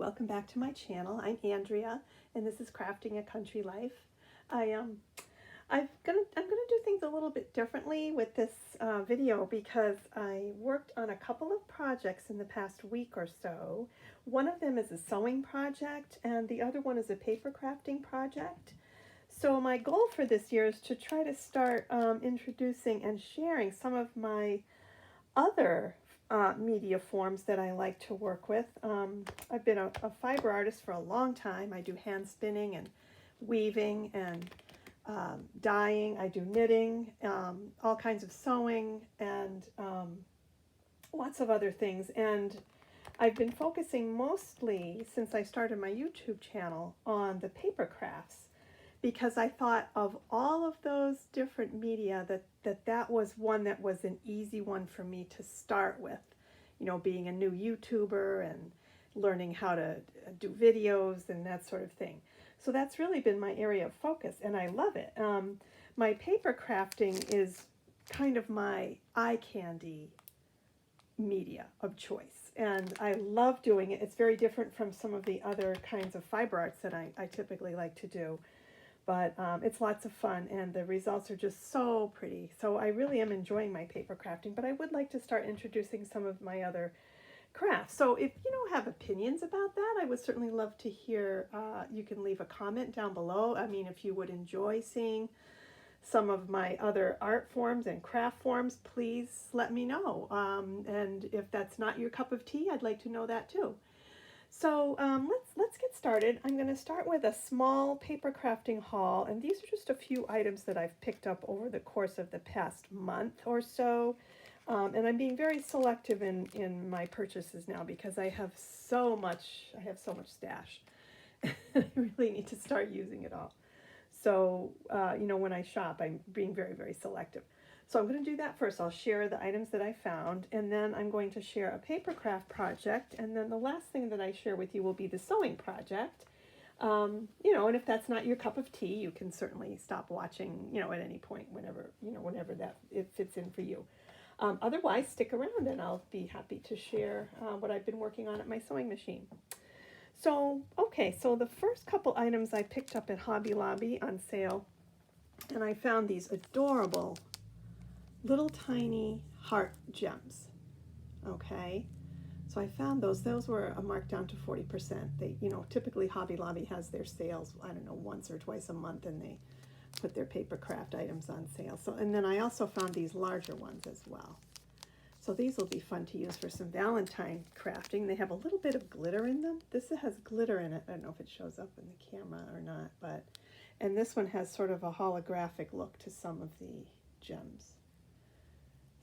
welcome back to my channel. I'm Andrea, and this is Crafting a Country Life. I'm gonna do things a little bit differently with this video because I worked on a couple of projects in the past week or so. One of them is a sewing project, and the other one is a paper crafting project. So my goal for this year is to try to start introducing and sharing some of my other media forms that I like to work with. I've been a fiber artist for a long time. I do hand spinning and weaving and dyeing. I do knitting, all kinds of sewing, and lots of other things. And I've been focusing mostly, since I started my YouTube channel, on the paper crafts, because I thought of all of those different media that was one that was an easy one for me to start with. You know, being a new YouTuber and learning how to do videos and that sort of thing. So that's really been my area of focus, and I love it. My paper crafting is kind of my eye candy media of choice, and I love doing it. It's very different from some of the other kinds of fiber arts that I typically like to do. But it's lots of fun, and the results are just so pretty. So I really am enjoying my paper crafting, but I would like to start introducing some of my other crafts. So if you have opinions about that, I would certainly love to hear. You can leave a comment down below. I mean, if you would enjoy seeing some of my other art forms and craft forms, please let me know. And if that's not your cup of tea, I'd like to know that too. So let's get started. I'm going to start with a small paper crafting haul, and these are just a few items that I've picked up over the course of the past month or so. And I'm being very selective in my purchases now because I have so much stash. I really need to start using it all. So, when I shop, I'm being very, very selective. So I'm going to do that first. I'll share the items that I found, and then I'm going to share a paper craft project, and then the last thing that I share with you will be the sewing project. And if that's not your cup of tea, you can certainly stop watching, at any point, whenever that it fits in for you. Otherwise, stick around, and I'll be happy to share what I've been working on at my sewing machine. So the first couple items I picked up at Hobby Lobby on sale, and I found these adorable little tiny heart gems. Okay, so I found those were marked down to 40%. They, typically Hobby Lobby has their sales, I don't know, once or twice a month, and they put their paper craft items on sale. So, and then I also found these larger ones as well. So these will be fun to use for some Valentine crafting. They have a little bit of glitter in them. This has glitter in it. I don't know if it shows up in the camera or not, and this one has sort of a holographic look to some of the gems.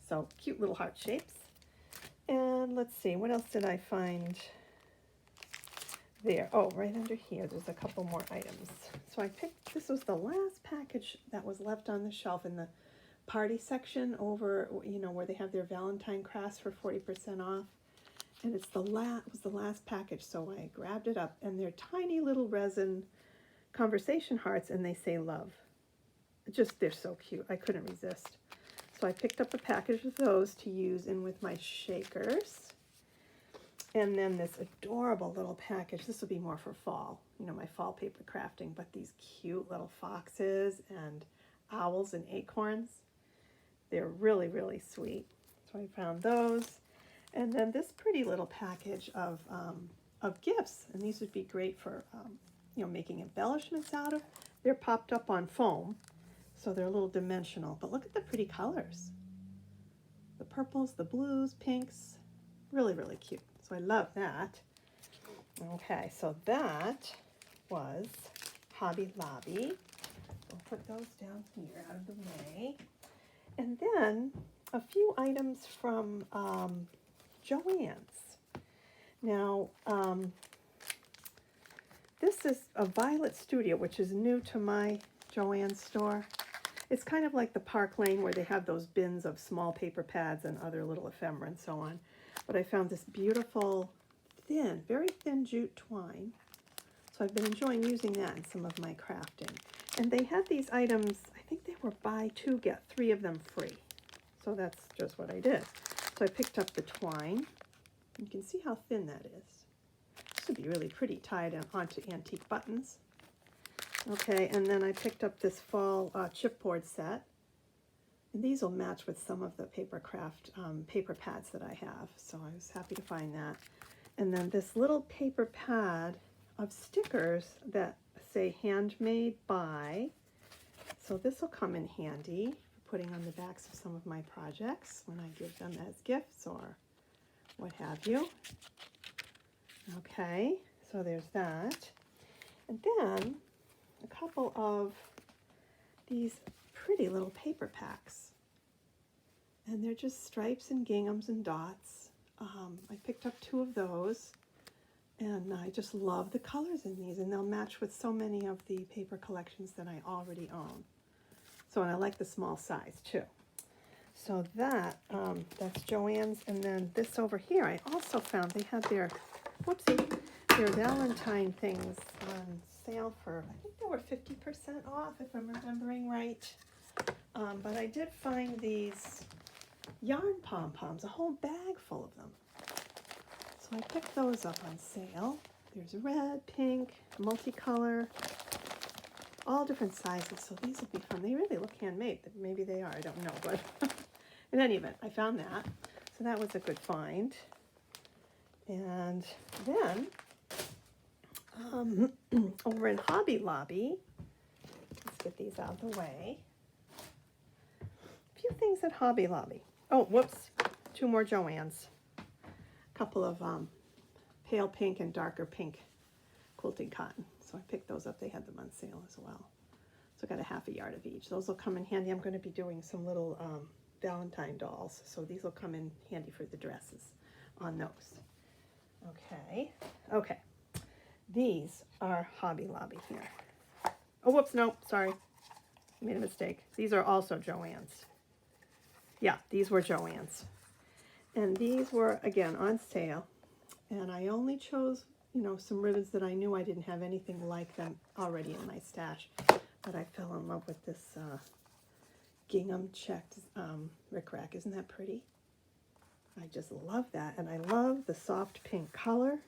So cute little heart shapes. And let's see, what else did I find there? Oh, right under here, there's a couple more items. So I picked, this was the last package that was left on the shelf in the party section over, where they have their Valentine crafts for 40% off. And it was the last package, so I grabbed it up, and they're tiny little resin conversation hearts, and they say love. They're so cute. I couldn't resist. So I picked up a package of those to use in with my shakers. And then this adorable little package. This will be more for fall, my fall paper crafting, but these cute little foxes and owls and acorns. They're really, really sweet. So I found those. And then this pretty little package of gifts. And these would be great for, making embellishments out of. They're popped up on foam. So they're a little dimensional, but look at the pretty colors. The purples, the blues, pinks, really, really cute. So I love that. Okay, so that was Hobby Lobby. We'll put those down here out of the way. And then a few items from Joanns. Now, this is a Violet Studio, which is new to my Joanns store. It's kind of like the Park Lane where they have those bins of small paper pads and other little ephemera and so on. But I found this beautiful, very thin jute twine. So I've been enjoying using that in some of my crafting. And they had these items, I think they were buy two, get three of them free. So that's just what I did. So I picked up the twine. You can see how thin that is. This would be really pretty tied onto antique buttons. Okay, and then I picked up this fall chipboard set. And these will match with some of the Papercraft paper pads that I have. So I was happy to find that. And then this little paper pad of stickers that say handmade by. So this will come in handy for putting on the backs of some of my projects when I give them as gifts or what have you. Okay, so there's that. And then a couple of these pretty little paper packs. And they're just stripes and ginghams and dots. I picked up 2 of those. And I just love the colors in these. And they'll match with so many of the paper collections that I already own. So, and I like the small size too. So that's Joann's. And then this over here, I also found they had their, whoopsie, their Valentine things on sale for, I think they were 50% off if I'm remembering right. But I did find these yarn pom-poms, a whole bag full of them. So I picked those up on sale. There's red, pink, multicolor, all different sizes. So these will be fun. They really look handmade. Maybe they are, I don't know. But in any event, I found that. So that was a good find. And then over in Hobby Lobby, let's get these out of the way. A few things at Hobby Lobby. Oh, whoops, 2 more Joann's. A couple of pale pink and darker pink quilting cotton. So I picked those up. They had them on sale as well. So I got a half a yard of each. Those will come in handy. I'm going to be doing some little Valentine dolls. So these will come in handy for the dresses on those. Okay. These are Hobby Lobby here. Oh, whoops, no, sorry. Made a mistake. These are also Joann's. Yeah, these were Joann's. And these were, again, on sale. And I only chose, some ribbons that I knew I didn't have anything like them already in my stash. But I fell in love with this gingham checked rickrack. Isn't that pretty? I just love that. And I love the soft pink color.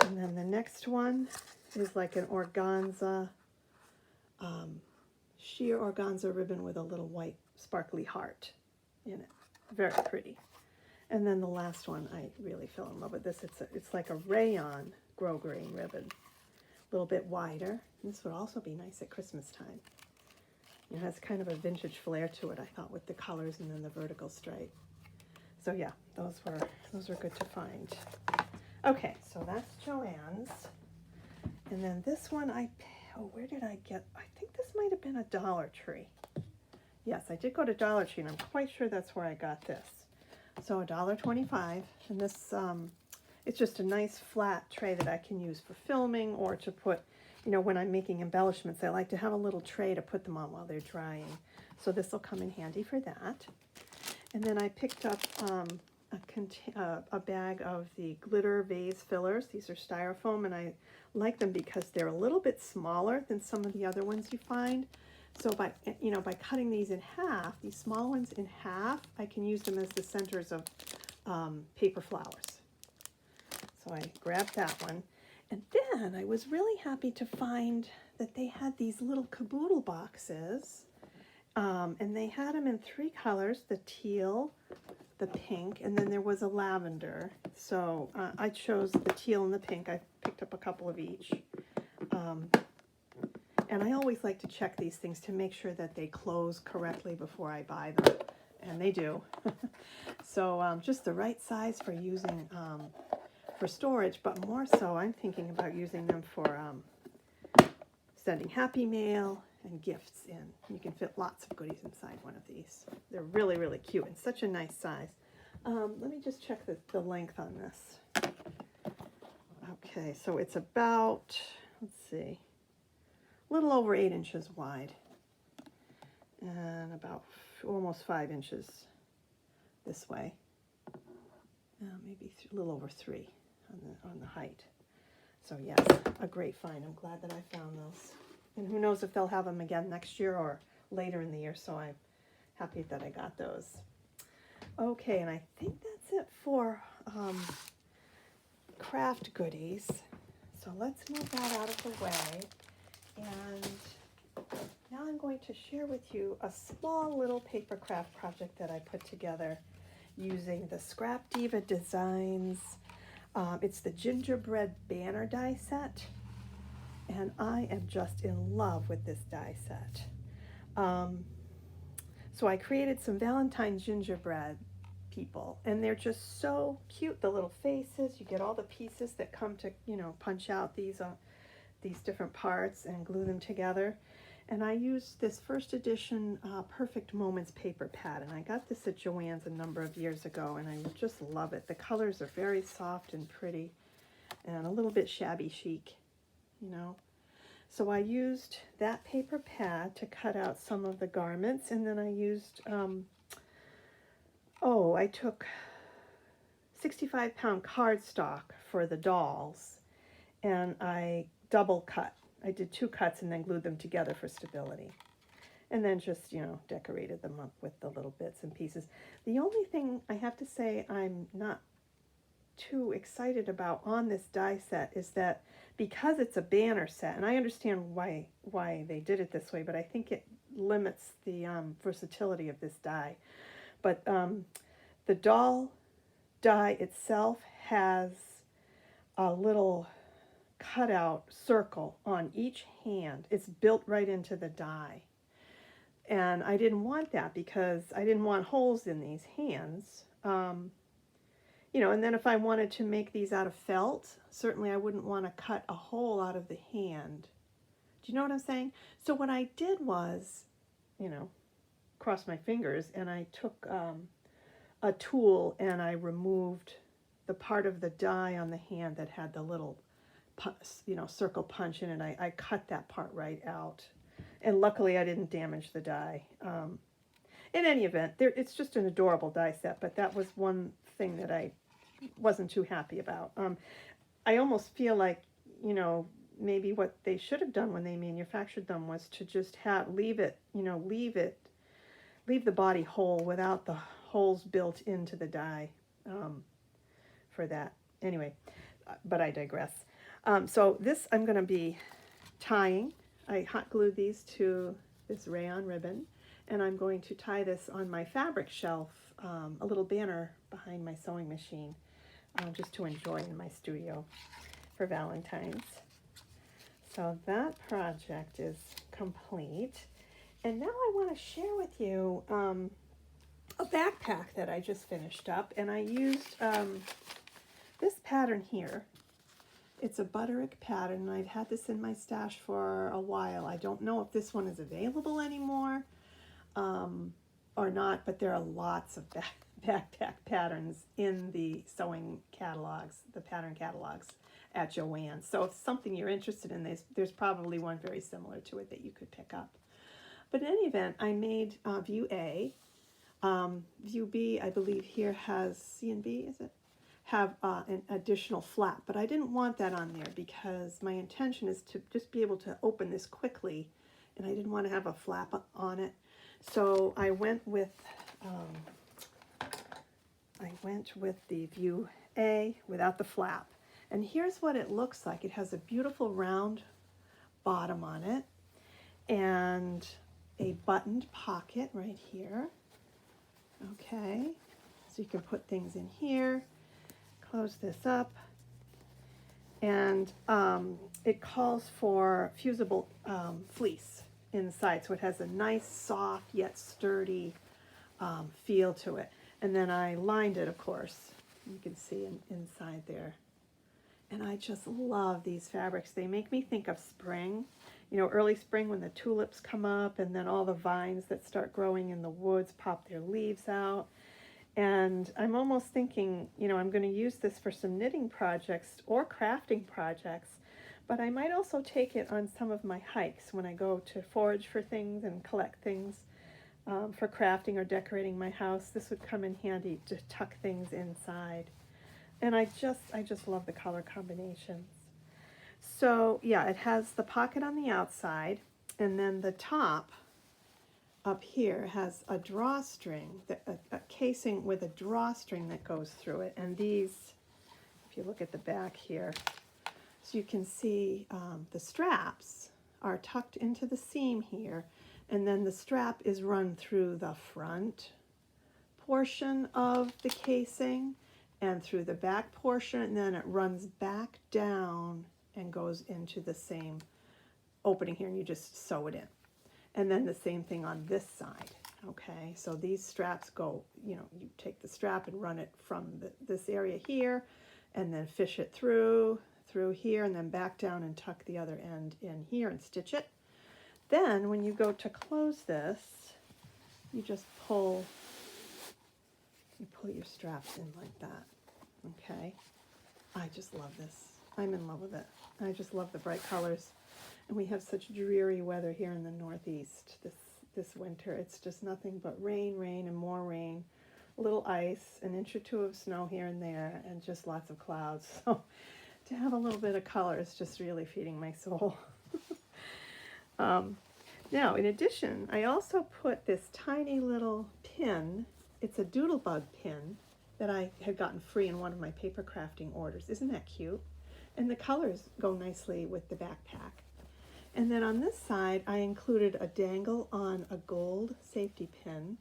And then the next one is like an organza, sheer organza ribbon with a little white sparkly heart in it. Very pretty. And then the last one, I really fell in love with this. It's like a rayon grosgrain ribbon, a little bit wider. This would also be nice at Christmas time. It has kind of a vintage flair to it, I thought, with the colors and then the vertical stripe. So yeah, those were good to find. Okay, so that's Joann's. And then this one, where did I get? I think this might have been a Dollar Tree. Yes, I did go to Dollar Tree, and I'm quite sure that's where I got this. So $1.25, and this, it's just a nice flat tray that I can use for filming or to put, when I'm making embellishments, I like to have a little tray to put them on while they're drying. So this will come in handy for that. And then I picked up a bag of the glitter vase fillers. These are styrofoam, and I like them because they're a little bit smaller than some of the other ones you find. So by cutting these in half, these small ones in half, I can use them as the centers of paper flowers. So I grabbed that one. And then I was really happy to find that they had these little caboodle boxes. And they had them in 3 colors, the teal, the pink, and then there was a lavender. So I chose the teal and the pink. I picked up a couple of each. And I always like to check these things to make sure that they close correctly before I buy them. And they do. So just the right size for using for storage, but more so I'm thinking about using them for sending happy mail and gifts in. You can fit lots of goodies inside one of these. They're really, really cute and such a nice size. Let me just check the length on this. Okay, so it's about, let's see, a little over 8 inches wide and about almost 5 inches this way. Maybe a little over 3 on the height. So yes, a great find. I'm glad that I found those. And who knows if they'll have them again next year or later in the year, so I'm happy that I got those. Okay, and I think that's it for craft goodies. So let's move that out of the way. And now I'm going to share with you a small little paper craft project that I put together using the Scrap Diva Designs. It's the Gingerbread banner die set, and I am just in love with this die set. So I created some Valentine gingerbread people, and they're just so cute, the little faces. You get all the pieces that come to, punch out these different parts and glue them together. And I used this first edition Perfect Moments paper pad, and I got this at Joanns a number of years ago, and I just love it. The colors are very soft and pretty and a little bit shabby chic, So I used that paper pad to cut out some of the garments, and then I used, I took 65-pound cardstock for the dolls, and I double cut. I did 2 cuts and then glued them together for stability. And then just, decorated them up with the little bits and pieces. The only thing I have to say I'm not too excited about on this die set is that because it's a banner set, and I understand why they did it this way, but I think it limits the versatility of this die. But the doll die itself has a little cutout circle on each hand. It's built right into the die. And I didn't want that because I didn't want holes in these hands. And then if I wanted to make these out of felt, certainly I wouldn't want to cut a hole out of the hand. Do you know what I'm saying? So what I did was, cross my fingers, and I took a tool and I removed the part of the die on the hand that had the little, circle punch in it. I cut that part right out. And luckily I didn't damage the die. In any event, it's just an adorable die set, but that was one thing that I wasn't too happy about. I almost feel like, maybe what they should have done when they manufactured them was to just leave the body whole without the holes built into the die for that. Anyway, but I digress. So this I'm going to be tying. I hot glued these to this rayon ribbon, and I'm going to tie this on my fabric shelf, a little banner behind my sewing machine, just to enjoy in my studio for Valentine's. So that project is complete. And now I want to share with you a backpack that I just finished up, and I used this pattern here. It's a Butterick pattern, and I've had this in my stash for a while. I don't know if this one is available anymore or not, but there are lots of backpack patterns in the sewing catalogs, the pattern catalogs at Joanns. So if something you're interested in, there's probably one very similar to it that you could pick up. But in any event, I made view A. View B, I believe here has C and B, is it? Have an additional flap, but I didn't want that on there because my intention is to just be able to open this quickly, and I didn't want to have a flap on it. So I went with the view A without the flap. And here's what it looks like. It has a beautiful round bottom on it and a buttoned pocket right here. Okay, so you can put things in here. Close this up, and it calls for fusible fleece inside, so it has a nice, soft, yet sturdy feel to it. And then I lined it, of course. You can see inside there. And I just love these fabrics. They make me think of spring. Early spring when the tulips come up, and then all the vines that start growing in the woods pop their leaves out. And I'm almost thinking, I'm going to use this for some knitting projects or crafting projects, but I might also take it on some of my hikes when I go to forage for things and collect things for crafting or decorating my house. This would come in handy to tuck things inside. And I just love the color combinations. So yeah, it has the pocket on the outside, and then the top up here has a drawstring, a casing with a drawstring that goes through it. And these, if you look at the back here, so you can see the straps are tucked into the seam here, and then the strap is run through the front portion of the casing and through the back portion, and then it runs back down and goes into the same opening here, and you just sew it in. And then the same thing on this side. Okay, so these straps go, you know, you take the strap and run it from this area here, and then fish it through here, and then back down and tuck the other end in here and stitch it. Then when you go to close this, you just pull your straps in like that. Okay, I just love this. I'm in love with it. I just love the bright colors. And we have such dreary weather here in the Northeast this winter. It's just nothing but rain, rain, and more rain. A little ice, an inch or two of snow here and there, and just lots of clouds. So to have a little bit of color is just really feeding my soul. Now, in addition, I also put this tiny little pin. It's a doodlebug pin that I had gotten free in one of my paper crafting orders. Isn't that cute? And the colors go nicely with the backpack. And then on this side, I included a dangle on a gold safety pin,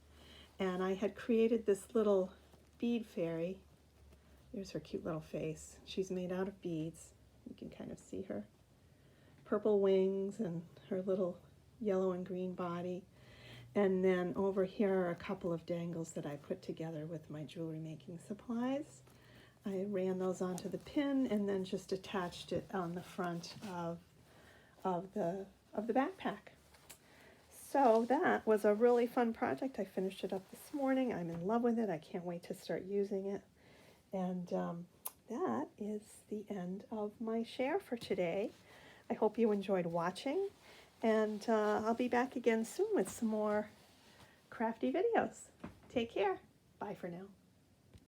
and I had created this little bead fairy. There's her cute little face. She's made out of beads. You can kind of see her purple wings and her little yellow and green body. And then over here are a couple of dangles that I put together with my jewelry making supplies. I ran those onto the pin and then just attached it on the front of the backpack. So that was a really fun project. I finished it up this morning. I'm in love with it. I can't wait to start using it. And that is the end of my share for today. I hope you enjoyed watching, and I'll be back again soon with some more crafty videos. Take care. Bye for now.